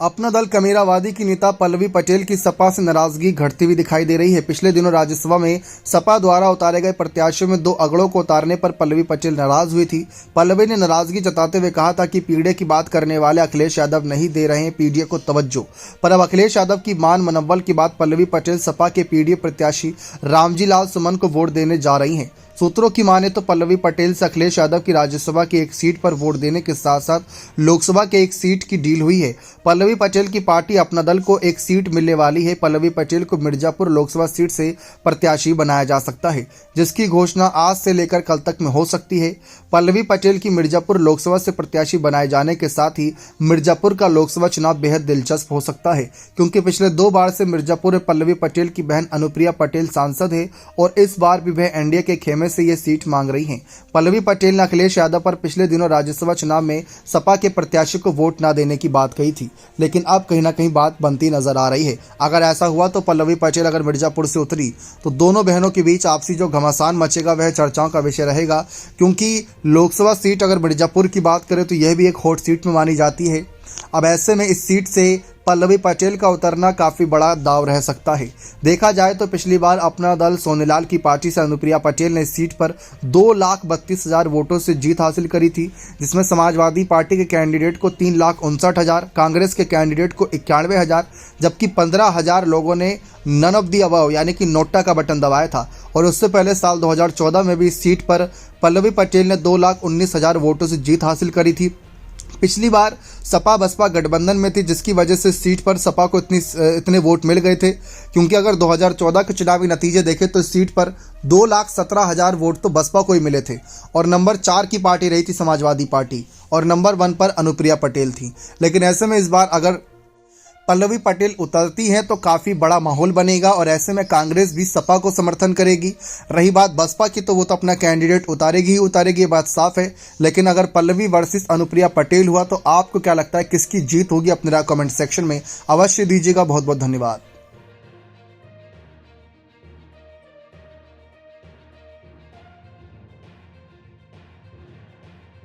अपना दल कमेरावादी की नेता पल्लवी पटेल की सपा से नाराजगी घटती हुई दिखाई दे रही है। पिछले दिनों राज्यसभा में सपा द्वारा उतारे गए प्रत्याशियों में 2 अगड़ों को उतारने पर पल्लवी पटेल नाराज हुई थी। पल्लवी ने नाराजगी जताते हुए कहा था कि पीढ़े की बात करने वाले अखिलेश यादव नहीं दे रहे हैं पीडीए को तवज्जो। पर अब अखिलेश यादव की मान मनव्वल के बाद पल्लवी पटेल सपा के पीडीए प्रत्याशी रामजी लाल सुमन को वोट देने जा रही हैं। सूत्रों की माने तो पल्लवी पटेल से अखिलेश यादव की राज्यसभा की एक सीट पर वोट देने के साथ साथ लोकसभा के एक सीट की डील हुई है। पल्लवी पटेल की पार्टी अपना दल को एक सीट मिलने वाली है। पल्लवी पटेल को मिर्जापुर लोकसभा सीट से प्रत्याशी बनाया जा सकता है, जिसकी घोषणा आज से लेकर कल तक में हो सकती है। पल्लवी पटेल की मिर्जापुर लोकसभा से प्रत्याशी बनाए जाने के साथ ही मिर्जापुर का लोकसभा चुनाव बेहद दिलचस्प हो सकता है, क्योंकि पिछले 2 बार से मिर्जापुर में पल्लवी पटेल की बहन अनुप्रिया पटेल सांसद है और इस बार भी वह एनडीए के खेमे से ये सीट मांग रही हैं। पल्लवी पटेल ने अखिलेश यादव पर पिछले दिनों राज्यसभा चुनाव में सपा के प्रत्याशी को वोट न देने की बात कही थी, लेकिन अब कहीं ना कहीं बात बनती नजर आ रही है। अगर ऐसा हुआ तो पल्लवी पटेल अगर मिर्जापुर से उतरी तो दोनों बहनों के बीच आपसी जो घमासान मचेगा वह चर्चाओं का विषय रहेगा, क्योंकि लोकसभा सीट अगर मिर्जापुर की बात करें तो यह भी एक हॉट सीट में मानी जाती है। अब ऐसे में इस सीट से पल्लवी पटेल का उतरना काफ़ी बड़ा दाव रह सकता है। देखा जाए तो पिछली बार अपना दल सोनेलाल की पार्टी से अनुप्रिया पटेल ने इस सीट पर 2,32,000 वोटों से जीत हासिल करी थी, जिसमें समाजवादी पार्टी के कैंडिडेट को 3,59,000, कांग्रेस के कैंडिडेट को 91,000, जबकि 15,000 लोगों ने नन ऑफ दी अबव यानी कि नोटा का बटन दबाया था। और उससे पहले साल 2014 में भी इस सीट पर पल्लवी पटेल ने 2,19,000 वोटों से जीत हासिल करी थी। पिछली बार सपा बसपा गठबंधन में थी, जिसकी वजह से सीट पर सपा को इतने वोट मिल गए थे, क्योंकि अगर 2014 के चुनावी नतीजे देखें तो सीट पर 2,17,000 वोट तो बसपा को ही मिले थे और नंबर 4 की पार्टी रही थी समाजवादी पार्टी और नंबर 1 पर अनुप्रिया पटेल थी। लेकिन ऐसे में इस बार अगर पल्लवी पटेल उतरती हैं तो काफ़ी बड़ा माहौल बनेगा और ऐसे में कांग्रेस भी सपा को समर्थन करेगी। रही बात बसपा की तो वो तो अपना कैंडिडेट उतारेगी ही उतारेगी, ये बात साफ है। लेकिन अगर पल्लवी वर्सेस अनुप्रिया पटेल हुआ तो आपको क्या लगता है किसकी जीत होगी? अपने राय कमेंट सेक्शन में अवश्य दीजिएगा। बहुत बहुत धन्यवाद।